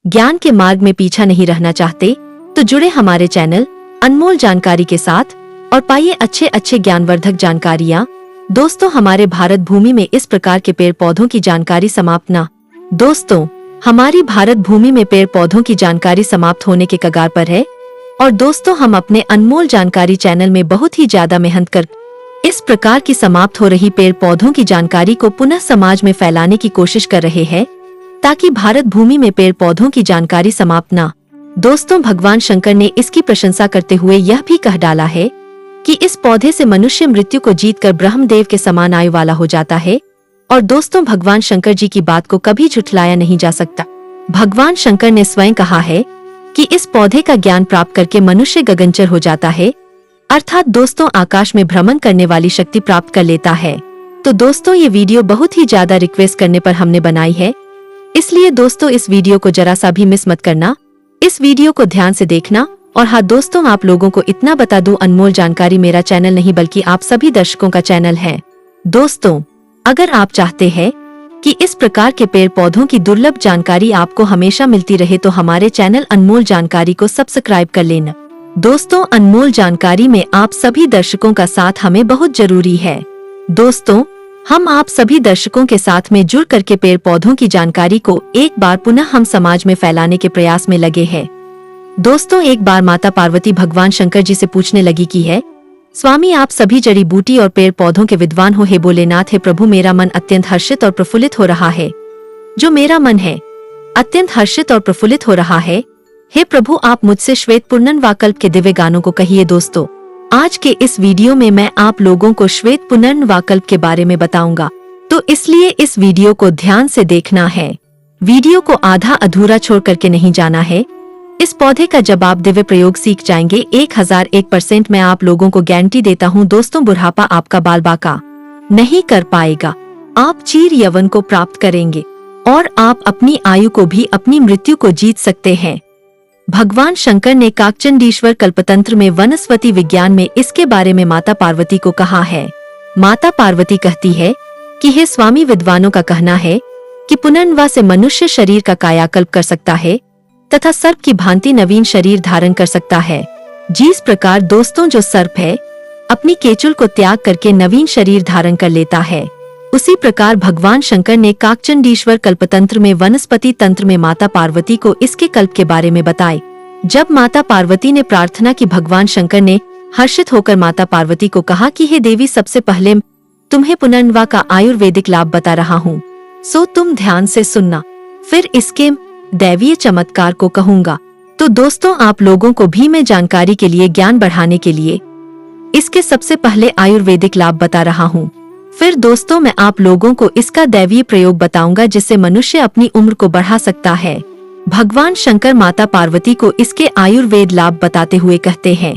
ज्ञान के मार्ग में पीछा नहीं रहना चाहते तो जुड़े हमारे चैनल अनमोल जानकारी के साथ और पाइए अच्छे अच्छे ज्ञानवर्धक जानकारियाँ। दोस्तों, हमारे भारत भूमि में इस प्रकार के पेड़ पौधों की जानकारी समाप्त न। दोस्तों, हमारी भारत भूमि में पेड़ पौधों की जानकारी समाप्त होने के कगार पर है और दोस्तों, हम अपने अनमोल जानकारी चैनल में बहुत ही ज्यादा मेहनत कर इस प्रकार की समाप्त हो रही पेड़ पौधों की जानकारी को पुनः समाज में फैलाने की कोशिश कर रहे हैं ताकि भारत भूमि में पेड़ पौधों की जानकारी समाप्त न। दोस्तों, भगवान शंकर ने इसकी प्रशंसा करते हुए यह भी कह डाला है कि इस पौधे से मनुष्य मृत्यु को जीतकर ब्रह्मदेव के समान आयु वाला हो जाता है। और दोस्तों, भगवान शंकर जी की बात को कभी झुठलाया नहीं जा सकता। भगवान शंकर ने स्वयं कहा है कि इस पौधे का ज्ञान प्राप्त करके मनुष्य गगनचर हो जाता है, अर्थात दोस्तों आकाश में भ्रमण करने वाली शक्ति प्राप्त कर लेता है। तो दोस्तों, ये वीडियो बहुत ही ज्यादा रिक्वेस्ट करने पर हमने बनाई है, इसलिए दोस्तों इस वीडियो को जरा सा भी मिस मत करना। इस वीडियो को ध्यान से देखना। और हाँ दोस्तों, आप लोगों को इतना बता दूं, अनमोल जानकारी मेरा चैनल नहीं बल्कि आप सभी दर्शकों का चैनल है। दोस्तों, अगर आप चाहते हैं कि इस प्रकार के पेड़ पौधों की दुर्लभ जानकारी आपको हमेशा मिलती रहे तो हमारे चैनल अनमोल जानकारी को सब्सक्राइब कर लेना। दोस्तों, अनमोल जानकारी में आप सभी दर्शकों का साथ हमें बहुत जरूरी है। दोस्तों, हम आप सभी दर्शकों के साथ में जुड़ करके पेड़ पौधों की जानकारी को एक बार पुनः हम समाज में फैलाने के प्रयास में लगे हैं। दोस्तों, एक बार माता पार्वती भगवान शंकर जी से पूछने लगी कि है स्वामी, आप सभी जड़ी बूटी और पेड़ पौधों के विद्वान हो, हे भोलेनाथ, हे प्रभु, मेरा मन अत्यंत हर्षित और प्रफुल्लित हो रहा है। जो मेरा मन है अत्यंत हर्षित और प्रफुल्लित हो रहा है, हे प्रभु, आप मुझसे श्वेत पुनर्नवाकल्प के दिव्य गानों को कहिए। दोस्तों, आज के इस वीडियो में मैं आप लोगों को श्वेत पुनर्नवाकल्प के बारे में बताऊंगा, तो इसलिए इस वीडियो को ध्यान से देखना है। वीडियो को आधा अधूरा छोड़ करके नहीं जाना है। इस पौधे का जब आप दिव्य प्रयोग सीख जाएंगे 1001% मैं आप लोगों को गारंटी देता हूँ दोस्तों, बुढ़ापा आपका बाल बाका नहीं कर पाएगा। आप चीर यौवन को प्राप्त करेंगे और आप अपनी आयु को भी अपनी मृत्यु को जीत सकते हैं। भगवान शंकर ने काकचंडीश्वर कल्पतंत्र में वनस्पति विज्ञान में इसके बारे में माता पार्वती को कहा है। माता पार्वती कहती है कि हे स्वामी, विद्वानों का कहना है कि पुनर्नवा से मनुष्य शरीर का कायाकल्प कर सकता है तथा सर्प की भांति नवीन शरीर धारण कर सकता है। जिस प्रकार दोस्तों जो सर्प है अपनी केचुल को त्याग करके नवीन शरीर धारण कर लेता है, उसी प्रकार भगवान शंकर ने काकचंडीश्वर कल्पतंत्र में वनस्पति तंत्र में माता पार्वती को इसके कल्प के बारे में बताए। जब माता पार्वती ने प्रार्थना की, भगवान शंकर ने हर्षित होकर माता पार्वती को कहा कि हे देवी, सबसे पहले तुम्हें पुनर्नवा का आयुर्वेदिक लाभ बता रहा हूँ, सो तुम ध्यान से सुनना, फिर इसके दैवीय चमत्कार को कहूँगा। तो दोस्तों, आप लोगों को भी मैं जानकारी के लिए, ज्ञान बढ़ाने के लिए इसके सबसे पहले आयुर्वेदिक लाभ बता रहा हूँ। फिर दोस्तों, मैं आप लोगों को इसका दैवीय प्रयोग बताऊंगा जिससे मनुष्य अपनी उम्र को बढ़ा सकता है। भगवान शंकर माता पार्वती को इसके आयुर्वेद लाभ बताते हुए कहते हैं,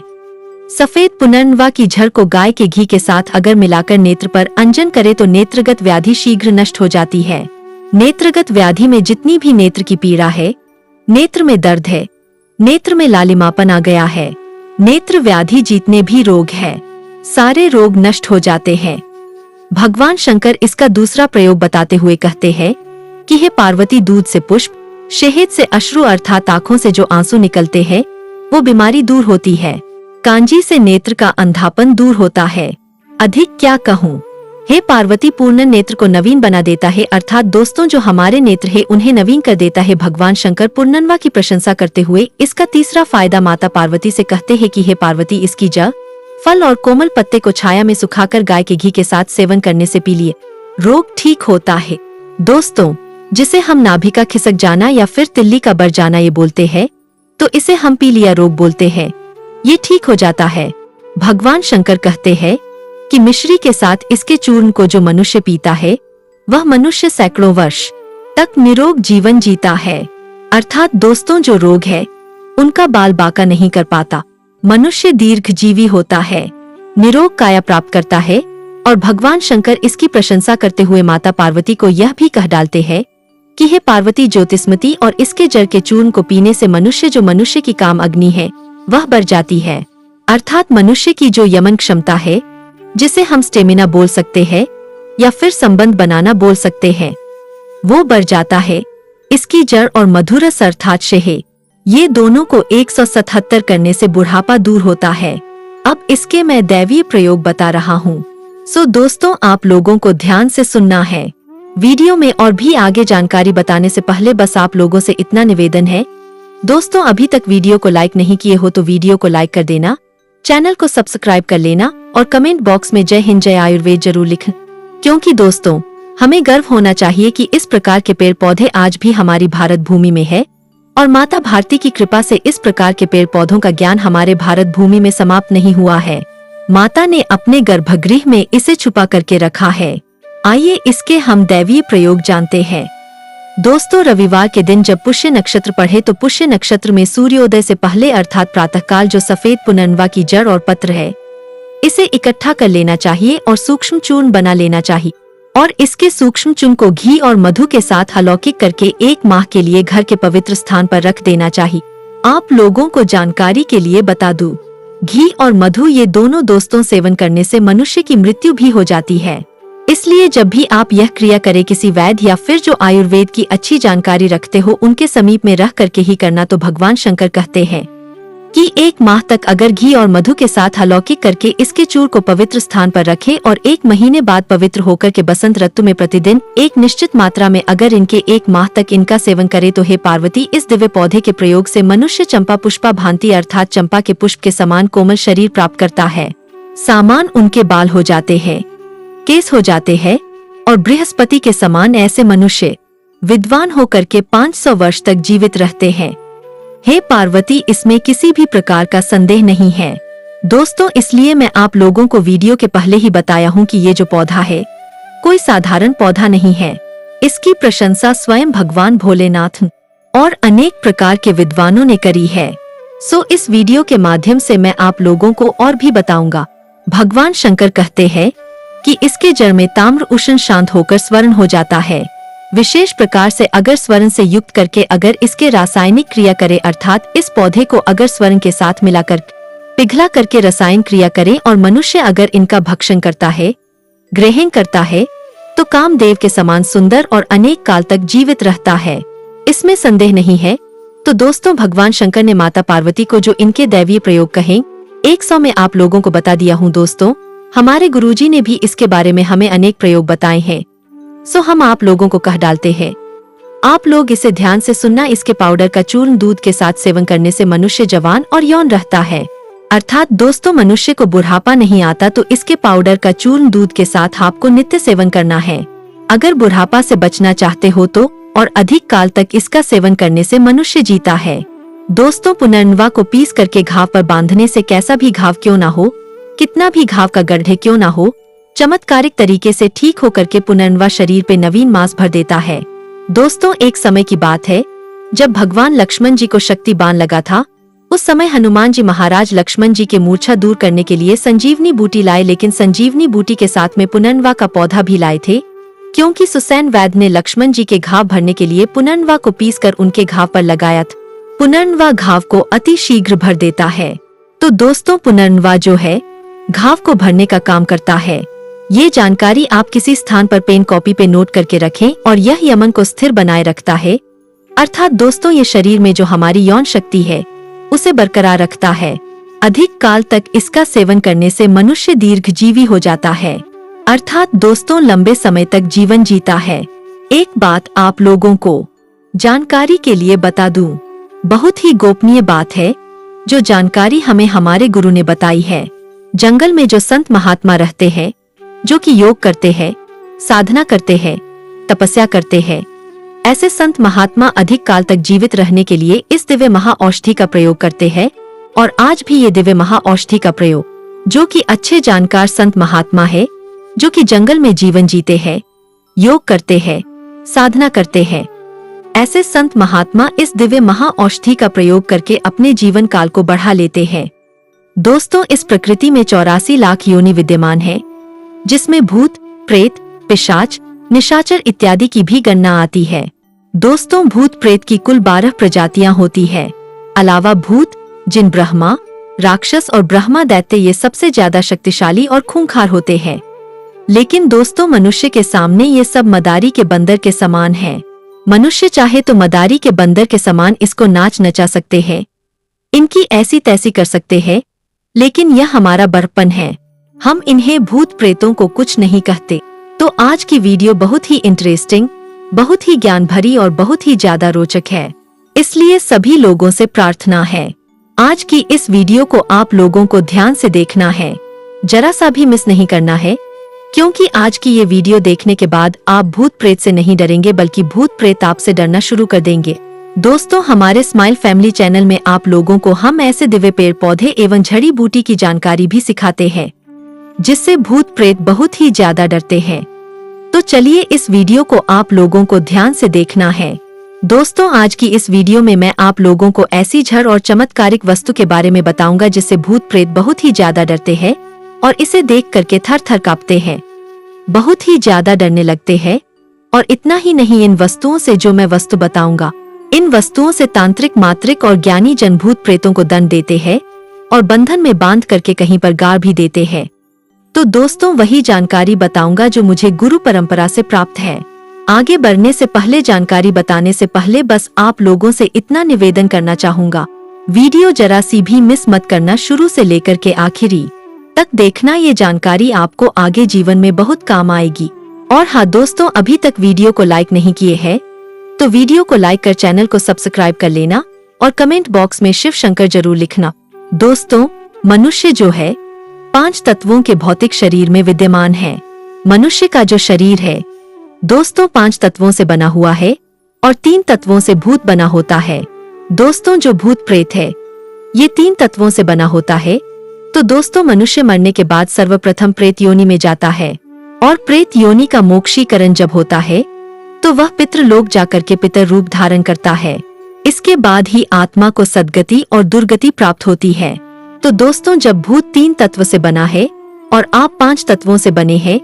सफेद पुनर्नवा की झड़ को गाय के घी के साथ अगर मिलाकर नेत्र पर अंजन करे तो नेत्रगत व्याधि शीघ्र नष्ट हो जाती है। नेत्रगत व्याधि में जितनी भी नेत्र की पीड़ा है, नेत्र में दर्द है, नेत्र में लालिमापन आ गया है, नेत्र व्याधि जितने भी रोग है, सारे रोग नष्ट हो जाते हैं। भगवान शंकर इसका दूसरा प्रयोग बताते हुए कहते हैं कि हे पार्वती, दूध से पुष्प, शहद से अश्रु अर्थात आँखों से जो आंसू निकलते हैं वो बीमारी दूर होती है। कांजी से नेत्र का अंधापन दूर होता है। अधिक क्या कहूँ, हे पार्वती, पूर्ण नेत्र को नवीन बना देता है, अर्थात दोस्तों जो हमारे नेत्र है उन्हें नवीन कर देता है। भगवान शंकर पुनर्नवा की प्रशंसा करते हुए इसका तीसरा फायदा माता पार्वती से कहते हैं कि हे पार्वती, इसकी जड़, फल और कोमल पत्ते को छाया में सुखाकर गाय के घी के साथ सेवन करने से पी लिए रोग ठीक होता है। दोस्तों, जिसे हम नाभि का खिसक जाना या फिर तिल्ली का बढ़ जाना ये बोलते हैं, तो इसे हम पी लिया रोग बोलते हैं, ये ठीक हो जाता है। भगवान शंकर कहते हैं कि मिश्री के साथ इसके चूर्ण को जो मनुष्य पीता है वह मनुष्य सैकड़ों वर्ष तक निरोग जीवन जीता है। अर्थात दोस्तों जो रोग है उनका बाल बाका नहीं कर पाता, मनुष्य दीर्घ जीवी होता है, निरोग काया प्राप्त करता है। और भगवान शंकर इसकी प्रशंसा करते हुए माता पार्वती को यह भी कह डालते हैं कि हे पार्वती, ज्योतिस्मति और इसके जड़ के चूर्ण को पीने से मनुष्य जो मनुष्य की काम अग्नि है वह बढ़ जाती है। अर्थात मनुष्य की जो यमन क्षमता है, जिसे हम स्टेमिना बोल सकते हैं या फिर संबंध बनाना बोल सकते हैं, वो बढ़ जाता है। इसकी जड़ और मधुर रस अर्थात शहद, ये दोनों को 177 करने से बुढ़ापा दूर होता है। अब इसके मैं दैवीय प्रयोग बता रहा हूँ। सो दोस्तों, आप लोगों को ध्यान से सुनना है वीडियो में। और भी आगे जानकारी बताने से पहले बस आप लोगों से इतना निवेदन है दोस्तों, अभी तक वीडियो को लाइक नहीं किए हो तो वीडियो को लाइक कर देना, चैनल को सब्सक्राइब कर लेना और कमेंट बॉक्स में जय हिंद जय आयुर्वेद जरूर लिखें, क्योंकि दोस्तों हमें गर्व होना चाहिए कि इस प्रकार के पेड़ पौधे आज भी हमारी भारत भूमि में है और माता भारती की कृपा से इस प्रकार के पेड़ पौधों का ज्ञान हमारे भारत भूमि में समाप्त नहीं हुआ है। माता ने अपने गर्भगृह में इसे छुपा करके रखा है। आइए इसके हम दैवीय प्रयोग जानते हैं। दोस्तों, रविवार के दिन जब पुष्य नक्षत्र पढ़े तो पुष्य नक्षत्र में सूर्योदय से पहले अर्थात प्रातःकाल जो सफेद पुनर्नवा की जड़ और पत्र है, इसे इकट्ठा कर लेना चाहिए और सूक्ष्म चूर्ण बना लेना चाहिए और इसके सूक्ष्म चूर्ण को घी और मधु के साथ अलौकिक करके 1 माह के लिए घर के पवित्र स्थान पर रख देना चाहिए। आप लोगों को जानकारी के लिए बता दूं, घी और मधु ये दोनों दोस्तों सेवन करने से मनुष्य की मृत्यु भी हो जाती है। इसलिए जब भी आप यह क्रिया करें किसी वैद्य या फिर जो आयुर्वेद की अच्छी जानकारी रखते हो उनके समीप में रह करके ही करना। तो भगवान शंकर कहते हैं कि 1 माह तक अगर घी और मधु के साथ अलौकिक करके इसके चूर्ण को पवित्र स्थान पर रखे और 1 महीने बाद पवित्र होकर के बसंत ऋतु में प्रतिदिन एक निश्चित मात्रा में अगर इनके 1 माह तक इनका सेवन करे तो हे पार्वती, इस दिव्य पौधे के प्रयोग से मनुष्य चंपा पुष्पा भांति अर्थात चंपा के पुष्प के समान कोमल शरीर प्राप्त करता है। सामान उनके बाल हो जाते हैं, केस हो जाते हैं और बृहस्पति के समान ऐसे मनुष्य विद्वान होकर के 500 वर्ष तक जीवित रहते हैं। हे पार्वती, इसमें किसी भी प्रकार का संदेह नहीं है दोस्तों। इसलिए मैं आप लोगों को वीडियो के पहले ही बताया हूँ कि ये जो पौधा है कोई साधारण पौधा नहीं है। इसकी प्रशंसा स्वयं भगवान भोलेनाथ और अनेक प्रकार के विद्वानों ने करी है। सो इस वीडियो के माध्यम से मैं आप लोगों को और भी बताऊंगा। भगवान शंकर कहते हैं कि इसके जड़ में ताम्र उष्ण शांत होकर स्वर्ण हो जाता है। विशेष प्रकार से अगर स्वर्ण से युक्त करके अगर इसके रासायनिक क्रिया करे अर्थात इस पौधे को अगर स्वर्ण के साथ मिलाकर पिघला करके रसायन क्रिया करे और मनुष्य अगर इनका भक्षण करता है, ग्रहण करता है, तो कामदेव के समान सुंदर और अनेक काल तक जीवित रहता है। इसमें संदेह नहीं है। तो दोस्तों, भगवान शंकर ने माता पार्वती को जो इनके दैवीय प्रयोग कहे 100 में आप लोगों को बता दिया हूँ दोस्तों। हमारे गुरुजी ने भी इसके बारे में हमें अनेक प्रयोग बताए हैं। सो हम आप लोगों को कह डालते हैं, आप लोग इसे ध्यान से सुनना। इसके पाउडर का चूर्ण दूध के साथ सेवन करने से मनुष्य जवान और यौन रहता है, अर्थात दोस्तों मनुष्य को बुढ़ापा नहीं आता। तो इसके पाउडर का चूर्ण दूध के साथ आपको नित्य सेवन करना है अगर बुढ़ापा से बचना चाहते हो तो। और अधिक काल तक इसका सेवन करने से मनुष्य जीता है। दोस्तों, पुनर्नवा को पीस करके घाव पर बांधने से कैसा भी घाव क्यों ना हो, कितना भी घाव का गड्ढे क्यों ना हो, चमत्कारिक तरीके से ठीक होकर के पुनर्नवा शरीर पे नवीन मांस भर देता है। दोस्तों, एक समय की बात है जब भगवान लक्ष्मण जी को शक्ति बाण लगा था। उस समय हनुमान जी महाराज लक्ष्मण जी के मूर्छा दूर करने के लिए संजीवनी बूटी लाए, लेकिन संजीवनी बूटी के साथ में पुनर्नवा का पौधा भी लाए थे, क्योंकि सुसैन वैद्य ने लक्ष्मण जी के घाव भरने के लिए पुनर्नवा को पीस कर उनके घाव पर लगाया था। पुनर्नवा घाव को अति शीघ्र भर देता है। तो दोस्तों, पुनर्नवा जो है घाव को भरने का काम करता है। ये जानकारी आप किसी स्थान पर पेन कॉपी पे नोट करके रखें और यह यमन को स्थिर बनाए रखता है, अर्थात दोस्तों ये शरीर में जो हमारी यौन शक्ति है उसे बरकरार रखता है। अधिक काल तक इसका सेवन करने से मनुष्य दीर्घजीवी हो जाता है, अर्थात दोस्तों लंबे समय तक जीवन जीता है। एक बात आप लोगों को जानकारी के लिए बता दूं, बहुत ही गोपनीय बात है जो जानकारी हमें हमारे गुरु ने बताई है। जंगल में जो संत महात्मा रहते हैं, जो कि योग करते हैं, साधना करते हैं, तपस्या करते हैं, ऐसे संत महात्मा अधिक काल तक जीवित रहने के लिए इस दिव्य महाऔषधि का प्रयोग करते हैं। और आज भी ये दिव्य महाऔषधि का प्रयोग जो कि अच्छे जानकार संत महात्मा है, जो कि जंगल में जीवन जीते हैं, योग करते हैं, साधना करते हैं, ऐसे संत महात्मा इस दिव्य महाऔषधि का प्रयोग करके अपने जीवन काल को बढ़ा लेते हैं। दोस्तों, इस प्रकृति में 84 लाख योनि विद्यमान है, जिसमें भूत, प्रेत, पिशाच, निशाचर इत्यादि की भी गणना आती है। दोस्तों, भूत प्रेत की कुल 12 प्रजातियां होती है। अलावा भूत, जिन, ब्रह्मा, राक्षस और ब्रह्मा दैत्य ये सबसे ज्यादा शक्तिशाली और खूंखार होते हैं। लेकिन दोस्तों, मनुष्य के सामने ये सब मदारी के बंदर के समान हैं। मनुष्य चाहे तो मदारी के बंदर के समान इसको नाच नचा सकते हैं, इनकी ऐसी तैसी कर सकते हैं, लेकिन यह हमारा बड़प्पन है। हम इन्हें भूत प्रेतों को कुछ नहीं कहते। तो आज की वीडियो बहुत ही इंटरेस्टिंग, बहुत ही ज्ञान भरी और बहुत ही ज्यादा रोचक है, इसलिए सभी लोगों से प्रार्थना है आज की इस वीडियो को आप लोगों को ध्यान से देखना है, जरा सा भी मिस नहीं करना है, क्योंकि आज की ये वीडियो देखने के बाद आप भूत प्रेत से नहीं डरेंगे बल्कि भूत प्रेत आपसे डरना शुरू कर देंगे। दोस्तों, हमारे स्माइल फैमिली चैनल में आप लोगों को हम ऐसे दिव्य पेड़ पौधे एवं जड़ी बूटी की जानकारी भी सिखाते हैं, जिससे भूत प्रेत बहुत ही ज्यादा डरते हैं। तो चलिए इस वीडियो को आप लोगों को ध्यान से देखना है। दोस्तों, आज की इस वीडियो में मैं आप लोगों को ऐसी जड़ और चमत्कारिक वस्तु के बारे में बताऊंगा जिससे भूत प्रेत बहुत ही ज्यादा डरते हैं और इसे देख करके थर थर कांपते हैं, बहुत ही ज्यादा डरने लगते हैं। और इतना ही नहीं, इन वस्तुओं से जो मैं वस्तु बताऊंगा, इन वस्तुओं से तांत्रिक, मांत्रिक और ज्ञानी जन भूत प्रेतों को दंड देते हैं और बंधन में बांध करके कहीं पर गाड़ भी देते हैं। तो दोस्तों, वही जानकारी बताऊंगा जो मुझे गुरु परंपरा से प्राप्त है। आगे बढ़ने से पहले, जानकारी बताने से पहले बस आप लोगों से इतना निवेदन करना चाहूंगा, वीडियो जरा सी भी मिस मत करना, शुरू से लेकर के आखिरी तक देखना। ये जानकारी आपको आगे जीवन में बहुत काम आएगी। और हाँ दोस्तों, अभी तक वीडियो को लाइक नहीं किए हैं तो वीडियो को लाइक कर चैनल को सब्सक्राइब कर लेना और कमेंट बॉक्स में शिव शंकर जरूर लिखना। दोस्तों, मनुष्य जो है 5 तत्वों के भौतिक शरीर में विद्यमान है। मनुष्य का जो शरीर है दोस्तों 5 तत्वों से बना हुआ है और 3 तत्वों से भूत बना होता है। दोस्तों, जो भूत प्रेत है ये 3 तत्वों से बना होता है। तो दोस्तों, मनुष्य मरने के बाद सर्वप्रथम प्रेत योनि में जाता है और प्रेत योनि का मोक्षीकरण जब होता है तो वह पितृलोक जाकर के पितर रूप धारण करता है। इसके बाद ही आत्मा को सद्गति और दुर्गति प्राप्त होती है। तो दोस्तों, जब भूत 3 तत्व से बना है और आप 5 तत्वों से बने हैं,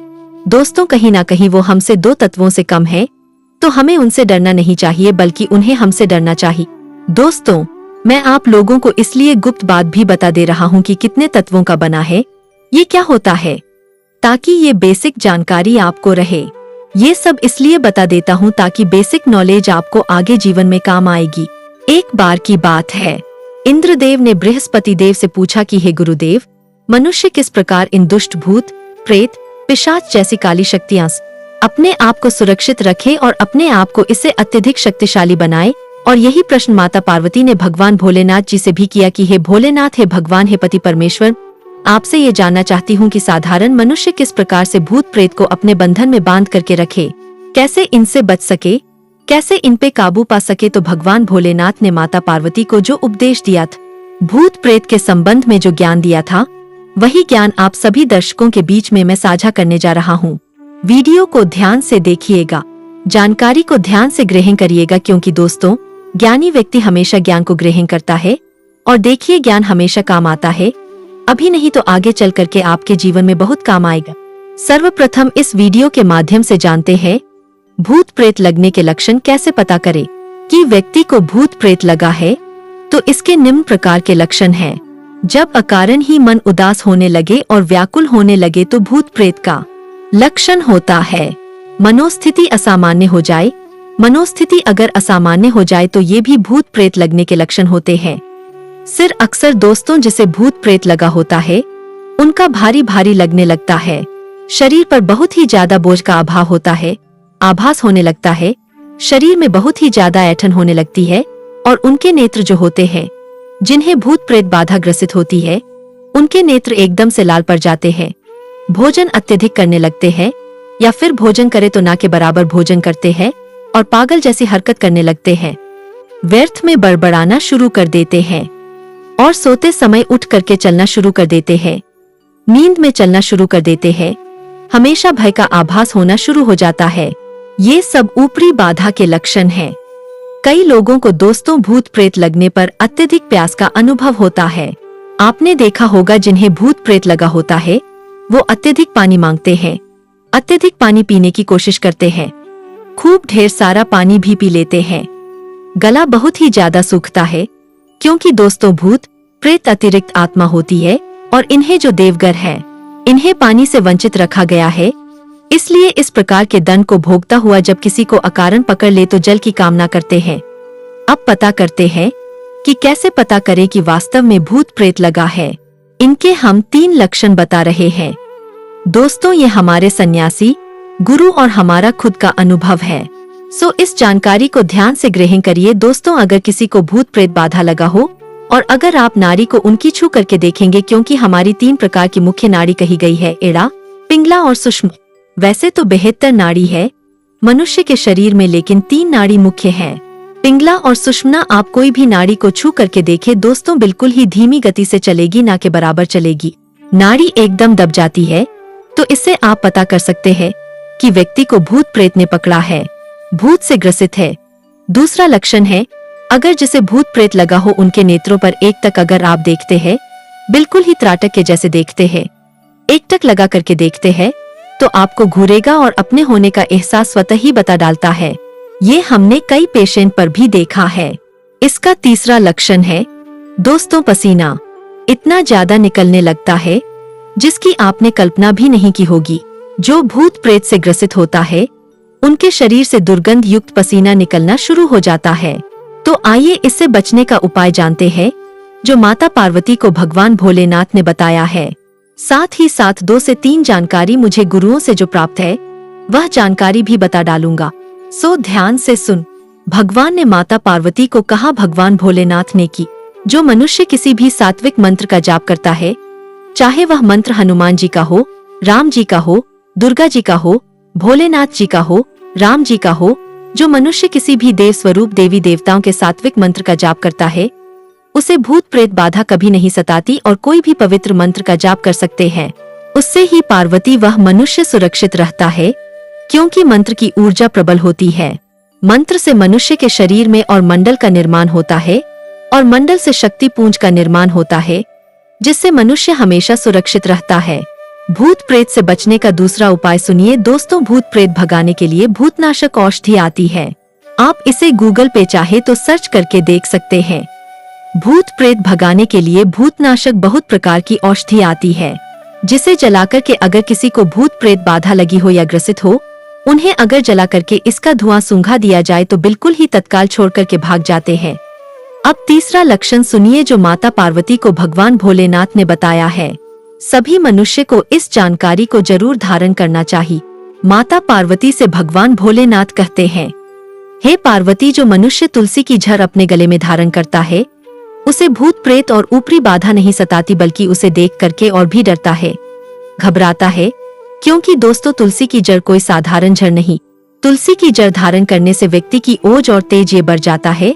दोस्तों कहीं ना कहीं वो हमसे 2 तत्वों से कम है, तो हमें उनसे डरना नहीं चाहिए बल्कि उन्हें हमसे डरना चाहिए। दोस्तों, मैं आप लोगों को इसलिए गुप्त बात भी बता दे रहा हूँ कि कितने तत्वों का बना है, ये क्या होता है, ताकि ये बेसिक जानकारी आपको रहे। ये सब इसलिए बता देता हूँ ताकि बेसिक नॉलेज आपको आगे जीवन में काम आएगी। एक बार की बात है, इंद्रदेव ने बृहस्पति देव से पूछा कि हे गुरुदेव, मनुष्य किस प्रकार इन दुष्ट भूत, प्रेत, पिशाच जैसी काली शक्तियां अपने आप को सुरक्षित रखे और अपने आप को इससे अत्यधिक शक्तिशाली बनाए। और यही प्रश्न माता पार्वती ने भगवान भोलेनाथ जी से भी किया कि हे भोलेनाथ, हे भगवान, हे पति परमेश्वर, आपसे ये जानना चाहती हूँ कि साधारण मनुष्य किस प्रकार से भूत प्रेत को अपने बंधन में बांध करके रखे, कैसे इनसे बच सके, कैसे इन पे काबू पा सके। तो भगवान भोलेनाथ ने माता पार्वती को जो उपदेश दिया था, भूत प्रेत के संबंध में जो ज्ञान दिया था, वही ज्ञान आप सभी दर्शकों के बीच में मैं साझा करने जा रहा हूँ। वीडियो को ध्यान से देखिएगा, जानकारी को ध्यान से ग्रहण करिएगा, क्योंकि दोस्तों ज्ञानी व्यक्ति हमेशा ज्ञान को ग्रहण करता है और देखिए ज्ञान हमेशा काम आता है, अभी नहीं तो आगे चल करके आपके जीवन में बहुत काम आएगा। सर्वप्रथम इस वीडियो के माध्यम से जानते हैं भूत प्रेत लगने के लक्षण कैसे पता करें कि व्यक्ति को भूत प्रेत लगा है। तो इसके निम्न प्रकार के लक्षण हैं। जब अकारण ही मन उदास होने लगे और व्याकुल होने लगे तो भूत प्रेत का लक्षण होता है। मनोस्थिति असामान्य हो जाए, मनोस्थिति अगर असामान्य हो जाए तो ये भी भूत प्रेत लगने के लक्षण होते हैं। सिर अक्सर दोस्तों जिसे भूत प्रेत लगा होता है उनका भारी भारी लगने लगता है। शरीर पर बहुत ही ज्यादा बोझ का अभाव होता है, आभास होने लगता है। शरीर में बहुत ही ज्यादा ऐंठन होने लगती है और उनके नेत्र जो होते हैं, जिन्हें भूत प्रेत बाधा ग्रसित होती है, उनके नेत्र एकदम से लाल पड़ जाते हैं। भोजन अत्यधिक करने लगते हैं या फिर भोजन करे तो ना के बराबर भोजन करते हैं और पागल जैसी हरकत करने लगते हैं। व्यर्थ में बड़बड़ाना शुरू कर देते हैं और सोते समय उठ करके चलना शुरू कर देते हैं। नींद में चलना शुरू कर देते हैं। हमेशा भय का आभास होना शुरू हो जाता है। ये सब ऊपरी बाधा के लक्षण हैं। कई लोगों को दोस्तों भूत प्रेत लगने पर अत्यधिक प्यास का अनुभव होता है। आपने देखा होगा जिन्हें भूत प्रेत लगा होता है वो अत्यधिक पानी मांगते हैं, अत्यधिक पानी पीने की कोशिश करते हैं, खूब ढेर सारा पानी भी पी लेते हैं। गला बहुत ही ज्यादा सूखता है, क्योंकि दोस्तों भूत प्रेत अतिरिक्त आत्मा होती है और इन्हें जो देवगर है, इन्हें पानी से वंचित रखा गया है। इसलिए इस प्रकार के दंड को भोगता हुआ जब किसी को अकारण पकड़ ले तो जल की कामना करते हैं। अब पता करते हैं कि कैसे पता करें कि वास्तव में भूत प्रेत लगा है। इनके हम 3 लक्षण बता रहे हैं। दोस्तों, ये हमारे सन्यासी, गुरु और हमारा खुद का अनुभव है। सो इस जानकारी को ध्यान से ग्रहण करिए। दोस्तों, अगर किसी को भूत प्रेत बाधा लगा हो और अगर आप नाड़ी को उनकी छू करके देखेंगे, क्योंकि हमारी 3 प्रकार की मुख्य नाड़ी कही गई है, एड़ा, पिंगला और सूक्ष्म। वैसे तो 72 नाड़ी है मनुष्य के शरीर में, लेकिन 3 नाड़ी मुख्य हैं, पिंगला और सुषुम्ना। आप कोई भी नाड़ी को छू करके देखें दोस्तों, बिल्कुल ही धीमी गति से चलेगी, ना के बराबर चलेगी। नाड़ी एकदम दब जाती है, तो इससे आप पता कर सकते हैं कि व्यक्ति को भूत प्रेत ने पकड़ा है, भूत से ग्रसित है। दूसरा लक्षण है, अगर जिसे भूत प्रेत लगा हो उनके नेत्रों पर एकटक अगर आप देखते हैं, बिल्कुल ही त्राटक के जैसे देखते हैं, एकटक लगा करके देखते हैं, तो आपको घूरेगा और अपने होने का एहसास स्वतः ही बता डालता है। ये हमने कई पेशेंट पर भी देखा है। इसका तीसरा लक्षण है दोस्तों, पसीना इतना ज्यादा निकलने लगता है जिसकी आपने कल्पना भी नहीं की होगी। जो भूत प्रेत से ग्रसित होता है उनके शरीर से दुर्गंध युक्त पसीना निकलना शुरू हो जाता है। तो आइए इससे बचने का उपाय जानते हैं, जो माता पार्वती को भगवान भोलेनाथ ने बताया है। साथ ही साथ 2 से 3 जानकारी मुझे गुरुओं से जो प्राप्त है वह जानकारी भी बता डालूंगा। सो ध्यान से सुन। भगवान ने माता पार्वती को कहा, भगवान भोलेनाथ ने कि जो मनुष्य किसी भी सात्विक मंत्र का जाप करता है, चाहे वह मंत्र हनुमान जी का हो, राम जी का हो, दुर्गा जी का हो, भोलेनाथ जी का हो, राम जी का हो, जो मनुष्य किसी भी देव स्वरूप देवी देवताओं के सात्विक मंत्र का जाप करता है, उसे भूत प्रेत बाधा कभी नहीं सताती और कोई भी पवित्र मंत्र का जाप कर सकते हैं। उससे ही पार्वती वह मनुष्य सुरक्षित रहता है, क्योंकि मंत्र की ऊर्जा प्रबल होती है। मंत्र से मनुष्य के शरीर में और मंडल का निर्माण होता है और मंडल से शक्ति पुंज का निर्माण होता है, जिससे मनुष्य हमेशा सुरक्षित रहता है। भूत प्रेत से बचने का दूसरा उपाय सुनिए दोस्तों। भूत प्रेत भगाने के लिए भूतनाशक औषधि आती है, आप इसे गूगल पे चाहे तो सर्च करके देख सकते हैं। भूत प्रेत भगाने के लिए भूतनाशक बहुत प्रकार की औषधि आती है, जिसे जलाकर के अगर किसी को भूत प्रेत बाधा लगी हो या ग्रसित हो, उन्हें अगर जला करके इसका धुआं सूंघा दिया जाए तो बिल्कुल ही तत्काल छोड़ करके भाग जाते हैं। अब तीसरा लक्षण सुनिए, जो माता पार्वती को भगवान भोलेनाथ ने बताया है। सभी मनुष्य को इस जानकारी को जरूर धारण करना चाहिए। माता पार्वती से भगवान भोलेनाथ कहते हैं, हे पार्वती, जो मनुष्य तुलसी की जड़ अपने गले में धारण करता है, उसे भूत प्रेत और ऊपरी बाधा नहीं सताती, बल्कि उसे देख करके और भी डरता है, घबराता है। क्योंकि दोस्तों, तुलसी की जड़ कोई साधारण जड़ नहीं। तुलसी की जड़ धारण करने से व्यक्ति की ओज और तेज ये बढ़ जाता है,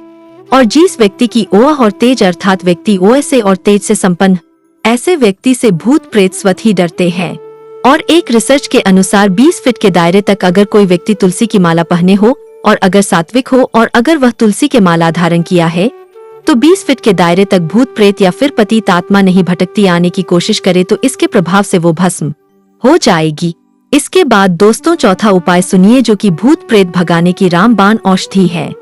और जिस व्यक्ति की ओह और तेज अर्थात व्यक्ति ओह से और तेज से संपन्न, ऐसे व्यक्ति से भूत प्रेत स्वतः ही डरते हैं। और एक रिसर्च के अनुसार 20 फीट के दायरे तक अगर कोई व्यक्ति तुलसी की माला पहने हो और अगर सात्विक हो और अगर वह तुलसी के माला धारण किया है, तो 20 फीट के दायरे तक भूत प्रेत या फिर पतित आत्मा नहीं भटकती आने की कोशिश करे तो इसके प्रभाव से वो भस्म हो जाएगी। इसके बाद दोस्तों चौथा उपाय सुनिए, जो कि भूत प्रेत भगाने की रामबाण औषधि है।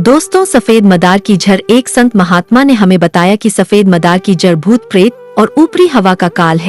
दोस्तों, सफेद मदार की जड़, एक संत महात्मा ने हमें बताया कि सफेद मदार की जड़ भूत प्रेत और ऊपरी हवा का काल है।